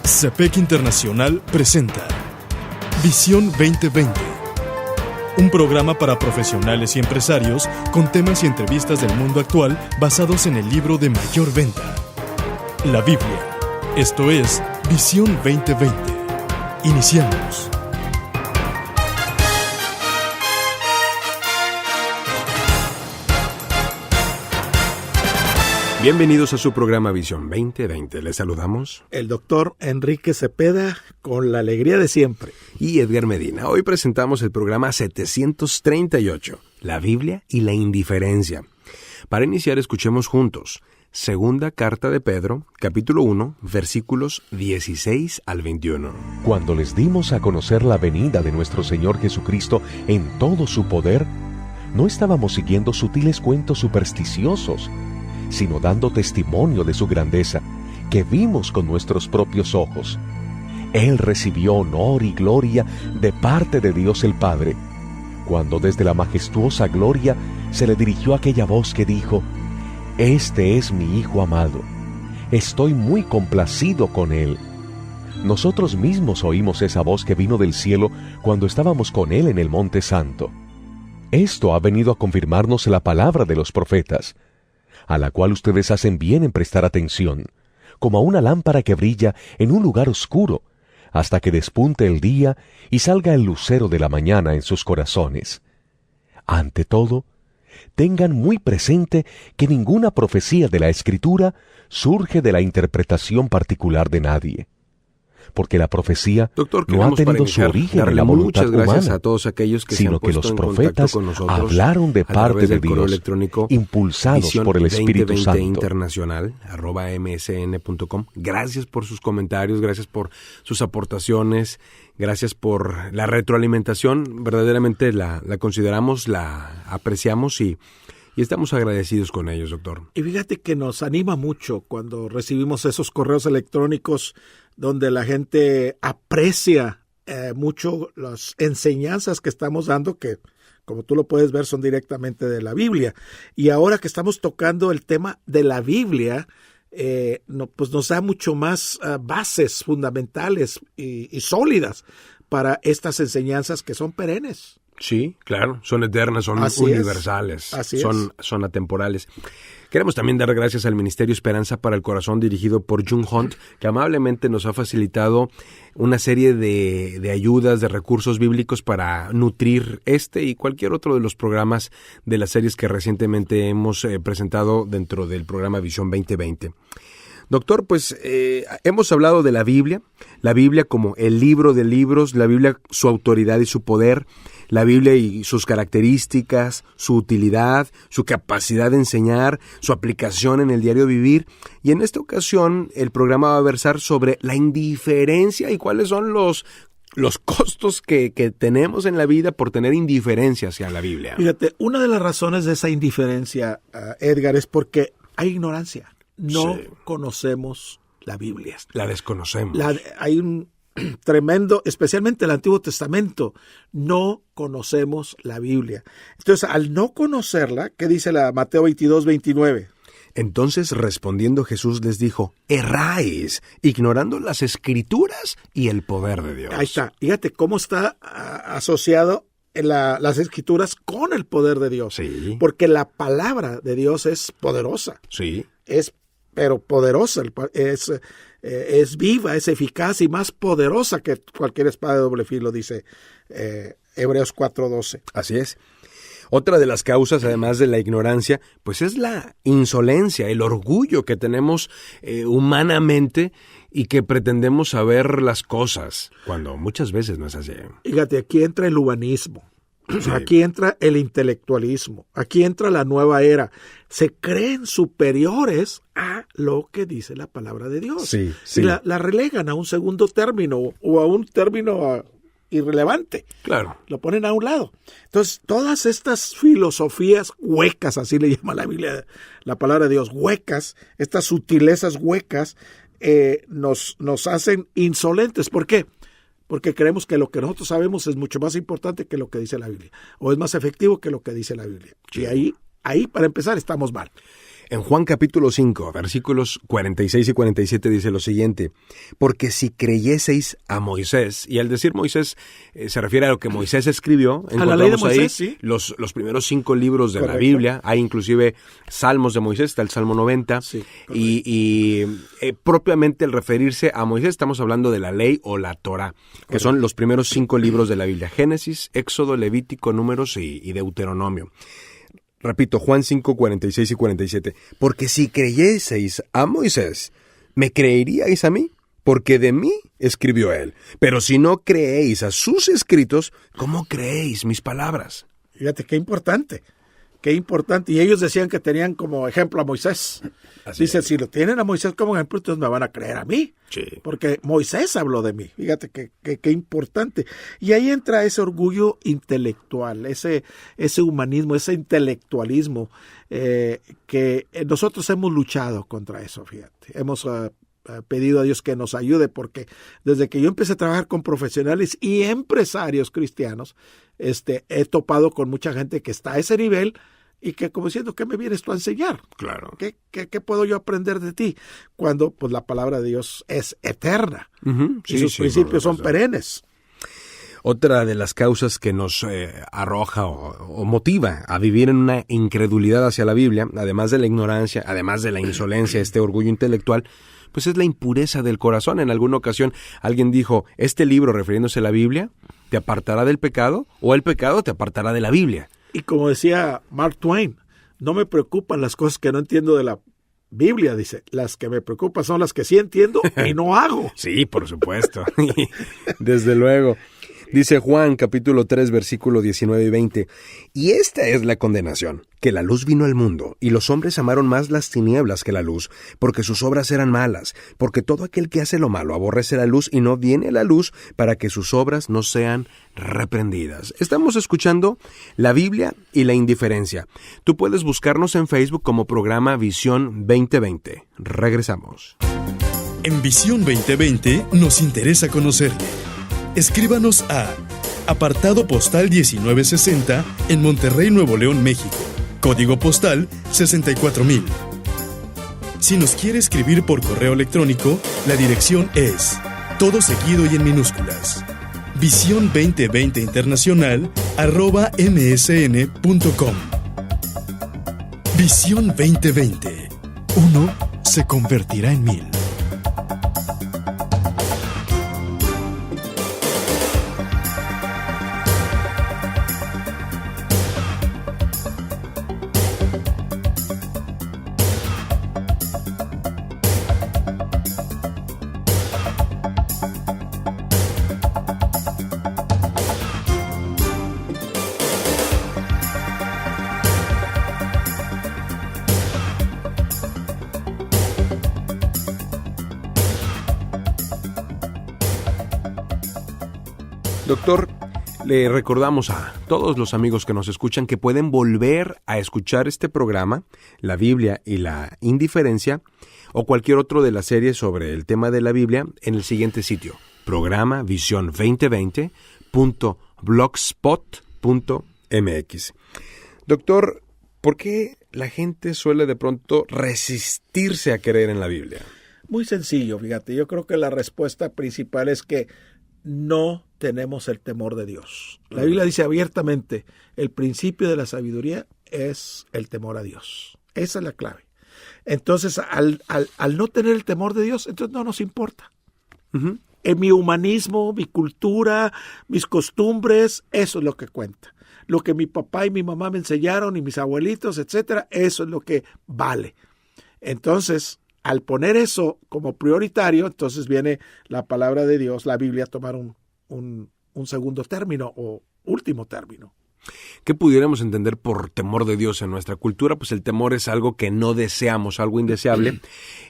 CEPEC Internacional presenta Visión 2020, un programa para profesionales y empresarios con temas y entrevistas del mundo actual basados en el libro de mayor venta, la Biblia. Esto es Visión 2020. Iniciamos. Bienvenidos a su programa Visión 2020. Les saludamos el doctor Enrique Cepeda, con la alegría de siempre, y Edgar Medina. Hoy presentamos el programa 738, la Biblia y la indiferencia. Para iniciar, escuchemos juntos Segunda Carta de Pedro, capítulo 1, versículos 16 al 21. Cuando les dimos a conocer la venida de nuestro Señor Jesucristo en todo su poder, no estábamos siguiendo sutiles cuentos supersticiosos, sino dando testimonio de su grandeza, que vimos con nuestros propios ojos. Él recibió honor y gloria de parte de Dios el Padre, cuando desde la majestuosa gloria se le dirigió aquella voz que dijo: «Este es mi Hijo amado, estoy muy complacido con él». Nosotros mismos oímos esa voz que vino del cielo cuando estábamos con él en el Monte Santo. Esto ha venido a confirmarnos la palabra de los profetas, a la cual ustedes hacen bien en prestar atención, como a una lámpara que brilla en un lugar oscuro, hasta que despunte el día y salga el lucero de la mañana en sus corazones. Ante todo, tengan muy presente que ninguna profecía de la Escritura surge de la interpretación particular de nadie, porque la profecía no ha tenido su origen en la voluntad humana, a todos aquellos que sino que los profetas hablaron de parte de Dios, impulsados por el Espíritu Santo. Internacional, @msn.com. Gracias por sus comentarios, gracias por sus aportaciones, gracias por la retroalimentación. Verdaderamente la consideramos, la apreciamos y estamos agradecidos con ellos, doctor. Y fíjate que nos anima mucho cuando recibimos esos correos electrónicos donde la gente aprecia mucho las enseñanzas que estamos dando, que como tú lo puedes ver son directamente de la Biblia. Y ahora que estamos tocando el tema de la Biblia, pues nos da mucho más bases fundamentales y sólidas para estas enseñanzas que son perennes. Sí, claro, son eternas, son universales, son atemporales. Queremos también dar gracias al Ministerio Esperanza para el Corazón, dirigido por Jung Hunt, que amablemente nos ha facilitado una serie de ayudas, de recursos bíblicos para nutrir este y cualquier otro de los programas de las series que recientemente hemos presentado dentro del programa Visión 2020. Doctor, pues hemos hablado de la Biblia como el libro de libros, la Biblia, su autoridad y su poder, la Biblia y sus características, su utilidad, su capacidad de enseñar, su aplicación en el diario vivir. Y en esta ocasión el programa va a versar sobre la indiferencia y cuáles son los costos que tenemos en la vida por tener indiferencia hacia la Biblia. Fíjate, una de las razones de esa indiferencia, Edgar, es porque hay ignorancia. No conocemos la Biblia. La desconocemos. Hay un tremendo, especialmente el Antiguo Testamento, no conocemos la Biblia. Entonces, al no conocerla, ¿qué dice la Mateo 22, 29? Entonces, respondiendo Jesús les dijo: erráis, ignorando las Escrituras y el poder de Dios. Ahí está. Fíjate cómo está asociado las Escrituras con el poder de Dios. Sí. Porque la palabra de Dios es poderosa. Sí. Pero poderosa, es viva, es eficaz y más poderosa que cualquier espada de doble filo, dice Hebreos 4:12. Así es. Otra de las causas, además de la ignorancia, pues es la insolencia, el orgullo que tenemos humanamente y que pretendemos saber las cosas, cuando muchas veces no es así. Fíjate, aquí entra el humanismo. Sí. Aquí entra el intelectualismo, aquí entra la nueva era. Se creen superiores a lo que dice la palabra de Dios. Sí. Y la relegan a un segundo término o a un término irrelevante. Claro. Lo ponen a un lado. Entonces, todas estas filosofías huecas, así le llama la Biblia, la palabra de Dios, huecas, estas sutilezas huecas, nos hacen insolentes. ¿Por qué? Porque creemos que lo que nosotros sabemos es mucho más importante que lo que dice la Biblia, o es más efectivo que lo que dice la Biblia. Sí. Y ahí, para empezar, estamos mal. En Juan capítulo 5, versículos 46 y 47 dice lo siguiente: porque si creyeseis a Moisés, y al decir Moisés se refiere a lo que Moisés escribió, a la ley de Moisés, ahí sí, los primeros 5 libros de la Biblia, hay inclusive salmos de Moisés, está el Salmo 90, sí, y propiamente al referirse a Moisés estamos hablando de la ley o la Torá, que son los primeros 5 libros de la Biblia: Génesis, Éxodo, Levítico, Números y Deuteronomio. Repito, Juan 5, 46 y 47. Porque si creyeseis a Moisés, ¿me creeríais a mí? Porque de mí escribió él. Pero si no creéis a sus escritos, ¿cómo creéis mis palabras? Fíjate, qué importante. Qué importante. Y ellos decían que tenían como ejemplo a Moisés. Dicen, si lo tienen a Moisés como ejemplo, entonces me van a creer a mí. Sí. Porque Moisés habló de mí. Fíjate qué importante. Y ahí entra ese orgullo intelectual, ese humanismo, ese intelectualismo que nosotros hemos luchado contra eso, fíjate. Hemos pedido a Dios que nos ayude, porque desde que yo empecé a trabajar con profesionales y empresarios cristianos, he topado con mucha gente que está a ese nivel y que como diciendo, ¿qué me vienes tú a enseñar? Claro. ¿Qué puedo yo aprender de ti? Cuando pues la palabra de Dios es eterna, sí, y sus principios son perennes. Otra de las causas que nos arroja o motiva a vivir en una incredulidad hacia la Biblia, además de la ignorancia, además de la insolencia, este orgullo intelectual, pues es la impureza del corazón. En alguna ocasión alguien dijo, este libro, refiriéndose a la Biblia, ¿te apartará del pecado o el pecado te apartará de la Biblia? Y como decía Mark Twain, no me preocupan las cosas que no entiendo de la Biblia, dice, las que me preocupan son las que sí entiendo y no hago. Sí, por supuesto. Desde luego. Dice Juan, capítulo 3, versículo 19 y 20, y esta es la condenación, que la luz vino al mundo, y los hombres amaron más las tinieblas que la luz, porque sus obras eran malas, porque todo aquel que hace lo malo aborrece la luz y no viene a la luz para que sus obras no sean reprendidas. Estamos escuchando la Biblia y la indiferencia. Tú puedes buscarnos en Facebook como programa Visión 2020. Regresamos. En Visión 2020 nos interesa conocerle. Escríbanos a apartado postal 1960 en Monterrey, Nuevo León, México. Código postal 64000. Si nos quiere escribir por correo electrónico, la dirección es todo seguido y en minúsculas: Visión 2020 Internacional @msn.com. Visión 2020. Uno se convertirá en 1000. Doctor, le recordamos a todos los amigos que nos escuchan que pueden volver a escuchar este programa, La Biblia y la Indiferencia, o cualquier otro de las series sobre el tema de la Biblia, en el siguiente sitio: programa visión2020.blogspot.mx. Doctor, ¿por qué la gente suele de pronto resistirse a creer en la Biblia? Muy sencillo, fíjate. Yo creo que la respuesta principal es que no tenemos el temor de Dios. La Biblia dice abiertamente, el principio de la sabiduría es el temor a Dios. Esa es la clave. Entonces, al no tener el temor de Dios, entonces no nos importa. Uh-huh. En mi humanismo, mi cultura, mis costumbres, eso es lo que cuenta. Lo que mi papá y mi mamá me enseñaron y mis abuelitos, etcétera, eso es lo que vale. Entonces, al poner eso como prioritario, entonces viene la palabra de Dios, la Biblia, a tomar un segundo término o último término. ¿Qué pudiéramos entender por temor de Dios en nuestra cultura? Pues el temor es algo que no deseamos, algo indeseable.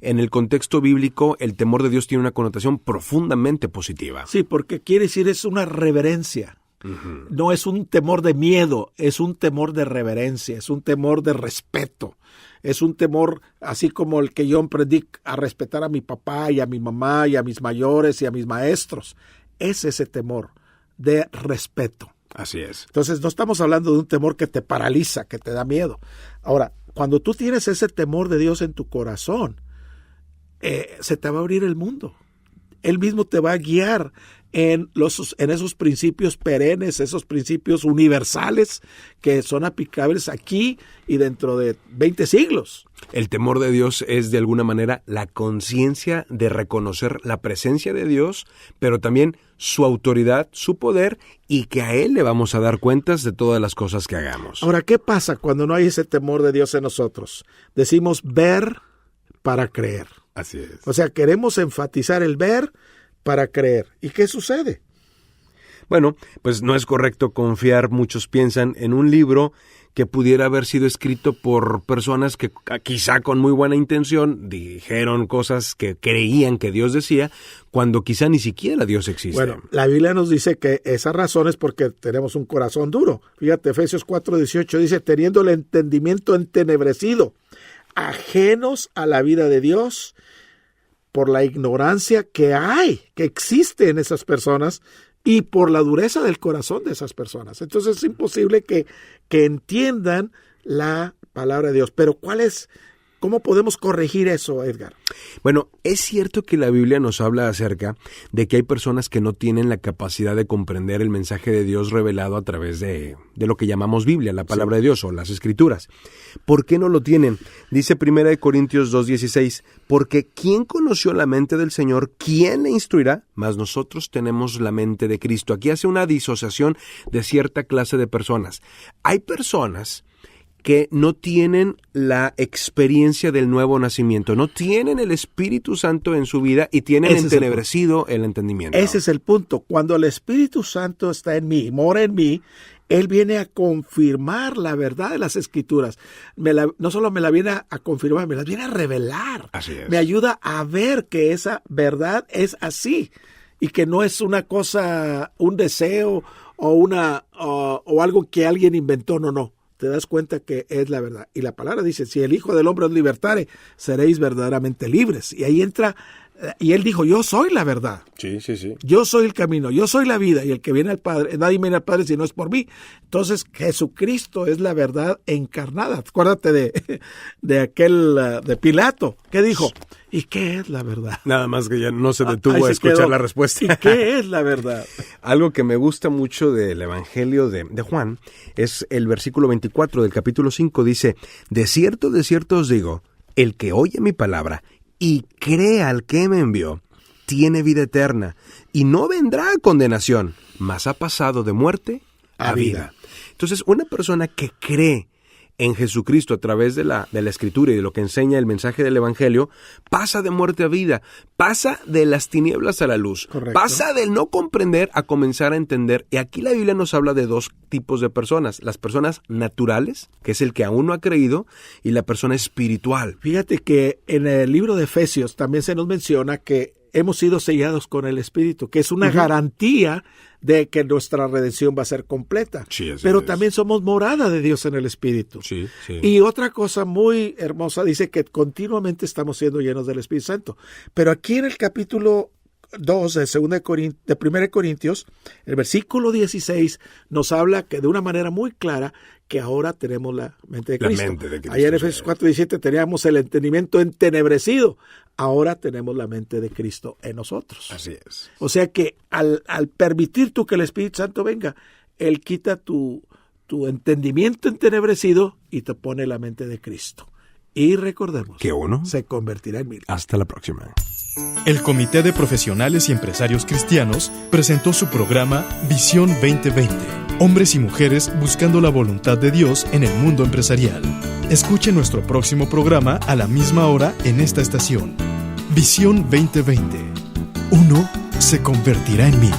En el contexto bíblico, el temor de Dios tiene una connotación profundamente positiva. Sí, porque quiere decir es una reverencia. Uh-huh. No es un temor de miedo, es un temor de reverencia, es un temor de respeto. Es un temor así como el que yo aprendí a respetar a mi papá y a mi mamá y a mis mayores y a mis maestros. Es ese temor de respeto. Así es. Entonces no estamos hablando de un temor que te paraliza, que te da miedo. Ahora, cuando tú tienes ese temor de Dios en tu corazón, se te va a abrir el mundo. Él mismo te va a guiar en esos principios perennes, esos principios universales que son aplicables aquí y dentro de 20 siglos. El temor de Dios es de alguna manera la conciencia de reconocer la presencia de Dios, pero también su autoridad, su poder, y que a Él le vamos a dar cuentas de todas las cosas que hagamos. Ahora, ¿qué pasa cuando no hay ese temor de Dios en nosotros? Decimos ver para creer. Así es. O sea, queremos enfatizar el ver para creer. ¿Y qué sucede? Bueno, pues no es correcto confiar, muchos piensan, en un libro que pudiera haber sido escrito por personas que quizá con muy buena intención dijeron cosas que creían que Dios decía, cuando quizá ni siquiera Dios existe. Bueno, la Biblia nos dice que esa razón es porque tenemos un corazón duro. Fíjate, Efesios 4:18 dice, teniendo el entendimiento entenebrecido, ajenos a la vida de Dios, por la ignorancia que existe en esas personas y por la dureza del corazón de esas personas. Entonces es imposible que entiendan la palabra de Dios. Pero ¿cómo podemos corregir eso, Edgar? Bueno, es cierto que la Biblia nos habla acerca de que hay personas que no tienen la capacidad de comprender el mensaje de Dios revelado a través de lo que llamamos Biblia, la palabra de Dios o las Escrituras. ¿Por qué no lo tienen? Dice 1 Corintios 2:16, porque ¿quién conoció la mente del Señor? ¿Quién le instruirá? Mas nosotros tenemos la mente de Cristo. Aquí hace una disociación de cierta clase de personas. Hay personas que no tienen la experiencia del nuevo nacimiento, no tienen el Espíritu Santo en su vida y tienen entenebrecido el entendimiento. Ese es el punto. Cuando el Espíritu Santo está en mí, mora en mí, Él viene a confirmar la verdad de las Escrituras. No solo me la viene a confirmar, me la viene a revelar. Así es. Me ayuda a ver que esa verdad es así y que no es una cosa, un deseo o algo que alguien inventó, no. Te das cuenta que es la verdad. Y la palabra dice, si el Hijo del Hombre os libertare, seréis verdaderamente libres. Y ahí entra, y Él dijo, yo soy la verdad. Sí. Yo soy el camino, yo soy la vida, y el que viene al Padre, nadie viene al Padre si no es por mí. Entonces, Jesucristo es la verdad encarnada. Acuérdate de aquel, de Pilato. ¿Qué dijo? ¿Y qué es la verdad? Nada más que ya no se detuvo a escuchar la respuesta. ¿Y qué es la verdad? Algo que me gusta mucho del Evangelio de Juan es el versículo 24 del capítulo 5. Dice, de cierto os digo, el que oye mi palabra y cree al que me envió, tiene vida eterna y no vendrá a condenación, mas ha pasado de muerte a vida. Entonces, una persona que cree en Jesucristo a través de la Escritura y de lo que enseña el mensaje del Evangelio, pasa de muerte a vida, pasa de las tinieblas a la luz, correcto, pasa del no comprender a comenzar a entender. Y aquí la Biblia nos habla de dos tipos de personas, las personas naturales, que es el que aún no ha creído, y la persona espiritual. Fíjate que en el libro de Efesios también se nos menciona que hemos sido sellados con el Espíritu, que es una garantía de que nuestra redención va a ser completa. Sí, pero también somos morada de Dios en el Espíritu. Sí. Y otra cosa muy hermosa dice que continuamente estamos siendo llenos del Espíritu Santo. Pero aquí en el capítulo 2 de 1 Corintios, el versículo 16 nos habla que de una manera muy clara que ahora tenemos la mente de Cristo. Ayer en Efesios 4:17 teníamos el entendimiento entenebrecido. Ahora tenemos la mente de Cristo en nosotros. Así es. O sea que al permitir tú que el Espíritu Santo venga, Él quita tu entendimiento entenebrecido y te pone la mente de Cristo. Y recordemos que uno se convertirá en mil. Hasta la próxima. El Comité de Profesionales y Empresarios Cristianos presentó su programa Visión 2020. Hombres y mujeres buscando la voluntad de Dios en el mundo empresarial. Escuche nuestro próximo programa a la misma hora en esta estación. Visión 2020. Uno se convertirá en mil.